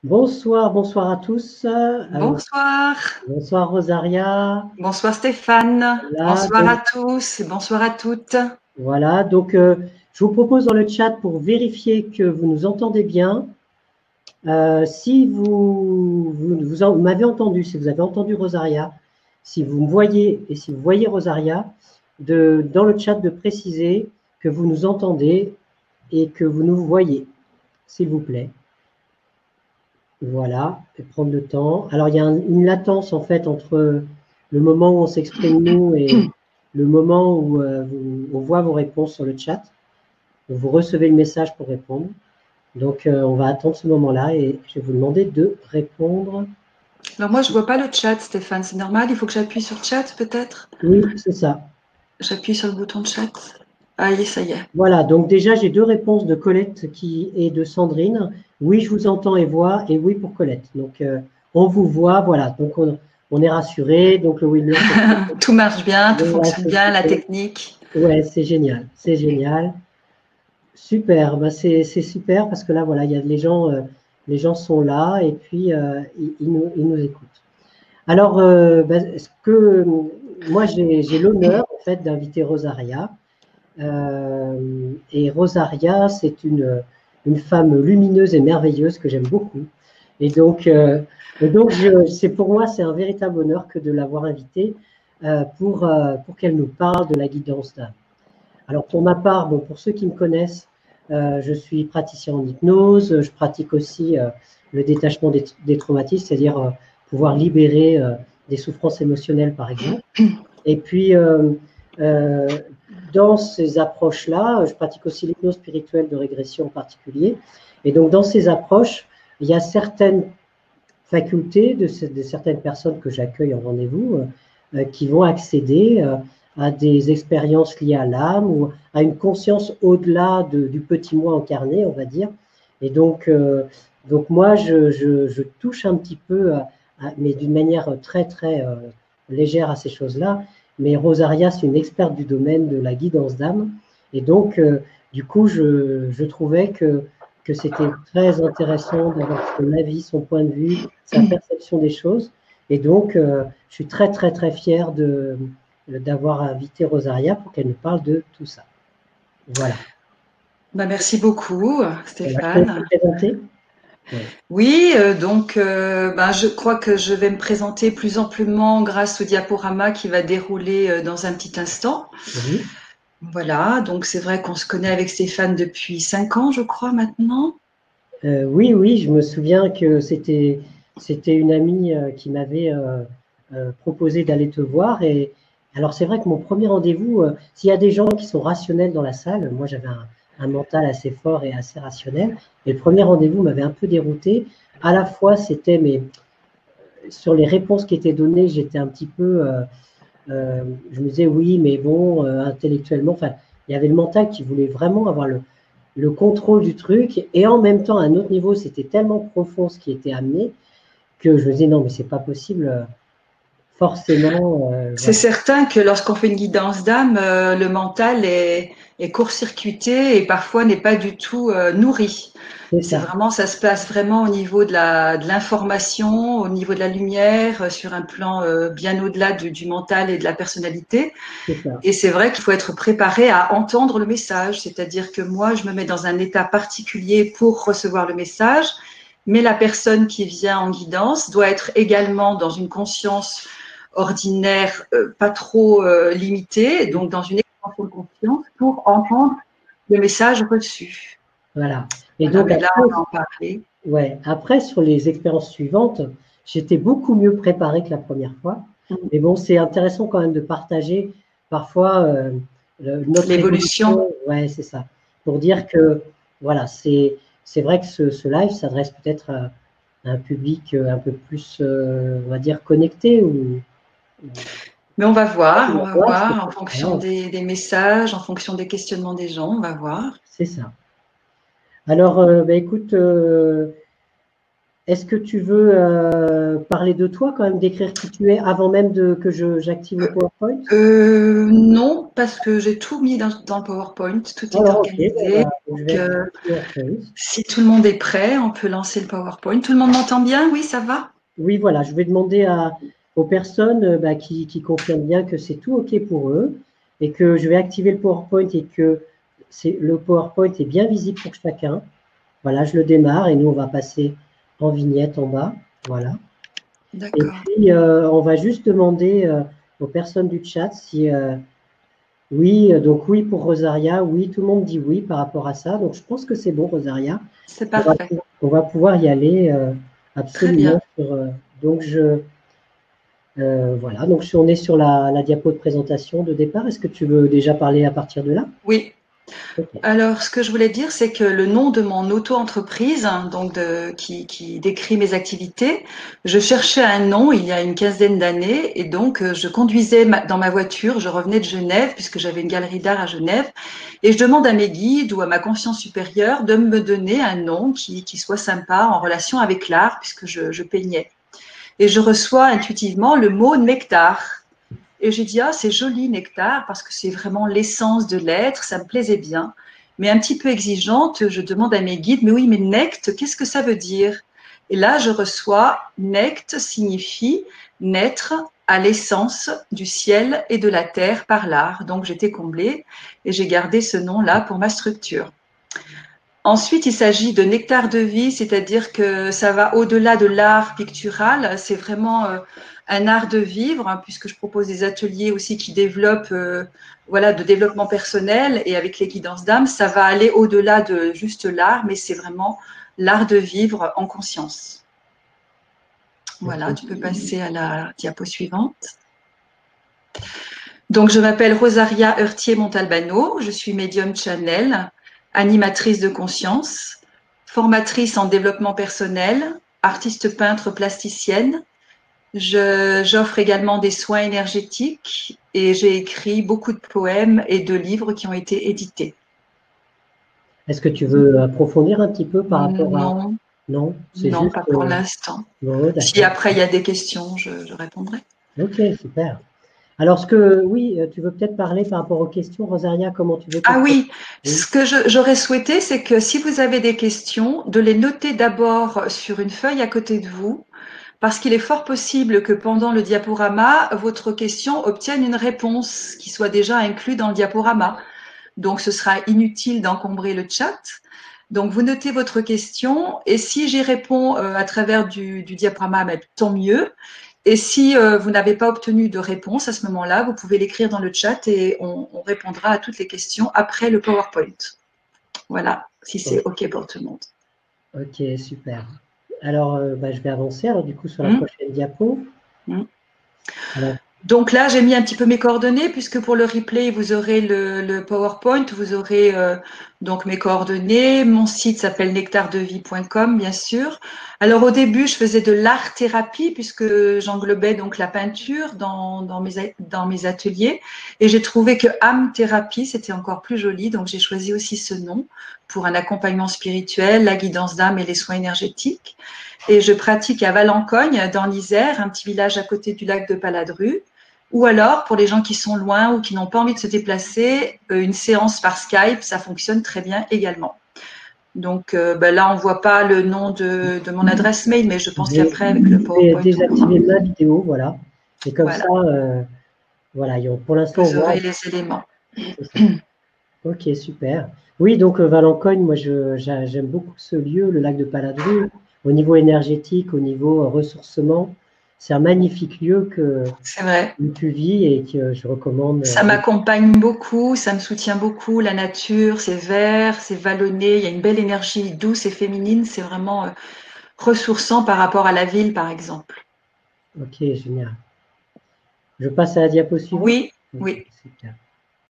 Bonsoir, bonsoir à tous. Bonsoir. Bonsoir Rosaria. Bonsoir Stéphane. Voilà, Bonsoir à tous et bonsoir à toutes. voilà, donc je vous propose dans le chat pour vérifier que vous nous entendez bien. Si vous m'avez entendu, si vous avez entendu Rosaria, si vous me voyez et si vous voyez Rosaria, dans le chat de préciser que vous nous entendez et que vous nous voyez, s'il vous plaît. Voilà, et prendre le temps. Alors, il y a une latence, en fait, entre le moment où on s'exprime nous et le moment où on voit vos réponses sur le chat. Vous recevez le message pour répondre. Donc, on va attendre ce moment-là et je vais vous demander de répondre. Alors moi, je ne vois pas le chat, Stéphane. C'est normal, il faut que j'appuie sur chat, peut-être? Oui, c'est ça. J'appuie sur le bouton de chat. Ah, ça y est. Voilà, donc déjà, j'ai deux réponses de Colette et de Sandrine. Oui, je vous entends et vois, et oui pour Colette. Donc, on vous voit, voilà. Donc, on est rassuré. Donc, le William. Tout marche bien, tout Ouais, fonctionne bien, la technique. Ouais, c'est génial, c'est génial. Super, bah c'est super parce que là, voilà, il y a les gens sont là et puis ils nous écoutent. Alors, moi, j'ai l'honneur en fait d'inviter Rosaria. Et Rosaria, c'est une femme lumineuse et merveilleuse que j'aime beaucoup. Et donc c'est pour moi, c'est un véritable honneur que de l'avoir invitée pour qu'elle nous parle de la guidance d'âme. Alors pour ma part, bon, pour ceux qui me connaissent, je suis praticien en hypnose, je pratique aussi le détachement des traumatismes, c'est-à-dire pouvoir libérer des souffrances émotionnelles par exemple. Et puis dans ces approches-là, je pratique aussi l'hypnose spirituelle de régression en particulier. Et donc dans ces approches, il y a certaines facultés de certaines personnes que j'accueille en rendez-vous qui vont accéder à des expériences liées à l'âme ou à une conscience au-delà du petit moi incarné, on va dire. Et donc moi, je touche un petit peu, mais d'une manière très, très légère à ces choses-là. Mais Rosaria, c'est une experte du domaine de la guidance d'âme. Et donc, du coup, je trouvais que c'était très intéressant d'avoir son avis, son point de vue, sa perception des choses. Et donc, je suis très, très, très fier d'avoir invité Rosaria pour qu'elle nous parle de tout ça. Voilà. Bah, merci beaucoup, Stéphane. Voilà, je peux te présenter ? Oui, donc je crois que je vais me présenter plus amplement grâce au diaporama qui va dérouler dans un petit instant. Oui. Voilà, donc c'est vrai qu'on se connaît avec Stéphane depuis 5 ans, je crois, maintenant. Oui, oui, je me souviens que c'était une amie qui m'avait proposé d'aller te voir. Et alors, c'est vrai que mon premier rendez-vous, s'il y a des gens qui sont rationnels dans la salle, moi j'avais un mental assez fort et assez rationnel. Et le premier rendez-vous m'avait un peu dérouté. À la fois, c'était, mais sur les réponses qui étaient données, j'étais un petit peu, je me disais oui, mais bon, intellectuellement, enfin, il y avait le mental qui voulait vraiment avoir le contrôle du truc, et en même temps, à un autre niveau, c'était tellement profond ce qui était amené que je me disais non, mais c'est pas possible, forcément. C'est Voilà. certain que lorsqu'on fait une guidance d'âme, le mental est court-circuité et parfois n'est pas du tout nourri. C'est C'est ça. vraiment, ça se passe vraiment au niveau de l'information, au niveau de la lumière, sur un plan bien au-delà du mental et de la personnalité. C'est ça. Et c'est vrai qu'il faut être préparé à entendre le message, c'est-à-dire que moi, je me mets dans un état particulier pour recevoir le message, mais la personne qui vient en guidance doit être également dans une conscience ordinaire, pas trop limitée, donc dans une expansion de conscience pour entendre le message reçu. Voilà. Et Voilà, donc, mais là, après, on va en parler. ouais, après, sur les expériences suivantes, j'étais beaucoup mieux préparée que la première fois. Mais bon, c'est intéressant quand même de partager parfois notre L'évolution. évolution. Ouais, c'est ça. Pour dire que, voilà, c'est vrai que ce live s'adresse peut-être à un public un peu plus, on va dire, connecté. Mais on va voir C'est en ça. fonction Voilà, des messages, en fonction des questionnements des gens, on va voir. c'est ça. Alors, écoute, est-ce que tu veux parler de toi quand même, décrire qui tu es avant même que j'active le PowerPoint? Non, parce que j'ai tout mis dans le PowerPoint, tout est Alors, ok, organisé. je Donc, vais activer le PowerPoint. si tout le monde est prêt, on peut lancer le PowerPoint. Tout le monde m'entend bien? Oui, ça va? Oui, voilà, je vais demander aux personnes qui confirment bien que c'est tout OK pour eux et que je vais activer le PowerPoint et que le PowerPoint est bien visible pour chacun. Voilà, je le démarre et nous, on va passer en vignette en bas. Voilà. Et D'accord. puis, on va juste demander aux personnes du chat si oui, donc oui pour Rosaria, oui, tout le monde dit oui par rapport à ça. Donc, je pense que c'est bon, Rosaria. C'est parfait. On va pouvoir y aller Très bien. absolument. Donc, voilà, donc on est sur la diapo de présentation de départ. Est-ce que tu veux déjà parler à partir de là? Oui. Ok. Alors, ce que je voulais dire, c'est que le nom de mon auto-entreprise, hein, donc qui décrit mes activités, je cherchais un nom il y a une quinzaine d'années et donc je conduisais dans ma voiture, je revenais de Genève puisque j'avais une galerie d'art à Genève et je demande à mes guides ou à ma conscience supérieure de me donner un nom qui soit sympa en relation avec l'art puisque je peignais. Et je reçois intuitivement le mot nectar. Et j'ai dit, ah, c'est joli, nectar, parce que c'est vraiment l'essence de l'être, ça me plaisait bien. Mais un petit peu exigeante, je demande à mes guides, mais oui, mais nect, qu'est-ce que ça veut dire? Et là, je reçois, nect signifie naître à l'essence du ciel et de la terre par l'art. Donc, j'étais comblée et j'ai gardé ce nom-là pour ma structure. Ensuite, il s'agit de nectar de vie, c'est-à-dire que ça va au-delà de l'art pictural. C'est vraiment un art de vivre, hein, puisque je propose des ateliers aussi qui développent, voilà, de développement personnel et avec les guidances d'âme, ça va aller au-delà de juste l'art, mais c'est vraiment l'art de vivre en conscience. Voilà, tu peux passer à la diapo suivante. Donc, je m'appelle Rosaria Heurtier-Montalbano, je suis médium channel, animatrice de conscience, formatrice en développement personnel, artiste peintre plasticienne. J'offre également des soins énergétiques et j'ai écrit beaucoup de poèmes et de livres qui ont été édités. Est-ce que tu veux approfondir un petit peu par rapport à... Non, Non, c'est non, juste... pas pour l'instant. Non, Si d'accord. après il y a des questions, je répondrai. Ok, super. Alors, oui, tu veux peut-être parler par rapport aux questions, Rosaria, comment tu veux que... Ah oui, Oui, ce que j'aurais souhaité, c'est que si vous avez des questions, de les noter d'abord sur une feuille à côté de vous, parce qu'il est fort possible que pendant le diaporama, votre question obtienne une réponse qui soit déjà inclue dans le diaporama. Donc, ce sera inutile d'encombrer le chat. Donc, vous notez votre question et si j'y réponds à travers du diaporama, ben, tant mieux. Et si vous n'avez pas obtenu de réponse à ce moment-là, vous pouvez l'écrire dans le chat et on répondra à toutes les questions après le PowerPoint. Voilà, si c'est OK pour tout le monde. ok, super. Alors, je vais avancer alors du coup sur la prochaine diapo. Alors, Donc là, j'ai mis un petit peu mes coordonnées puisque pour le replay, vous aurez le PowerPoint, vous aurez donc mes coordonnées. Mon site s'appelle nectardevie.com, bien sûr. Alors au début, je faisais de l'art-thérapie puisque j'englobais donc la peinture dans mes ateliers et j'ai trouvé que âme-thérapie, c'était encore plus joli. Donc j'ai choisi aussi ce nom pour un accompagnement spirituel, la guidance d'âme et les soins énergétiques. Et je pratique à Valencogne, dans l'Isère, un petit village à côté du lac de Paladru. Ou alors, pour les gens qui sont loin ou qui n'ont pas envie de se déplacer, une séance par Skype, ça fonctionne très bien également. Donc là, on ne voit pas le nom de mon adresse mail, mais je pense qu'après, avec le je vais PowerPoint, on pourra. désactiver ma vidéo, voilà. Et comme Voilà, ça, voilà, pour l'instant, on vous voit... aurez les éléments. C'est ça. Ok, super. Oui, donc Valencogne, moi j'aime beaucoup ce lieu, le lac de Paladru. Au niveau énergétique, au niveau ressourcement, c'est un magnifique lieu C'est vrai. où tu vis et que je recommande. Ça m'accompagne beaucoup, ça me soutient beaucoup. La nature, c'est vert, c'est vallonné, il y a une belle énergie douce et féminine. C'est vraiment ressourçant par rapport à la ville, par exemple. Ok, génial. Je passe à la diapo suivante. Oui, oui. Super.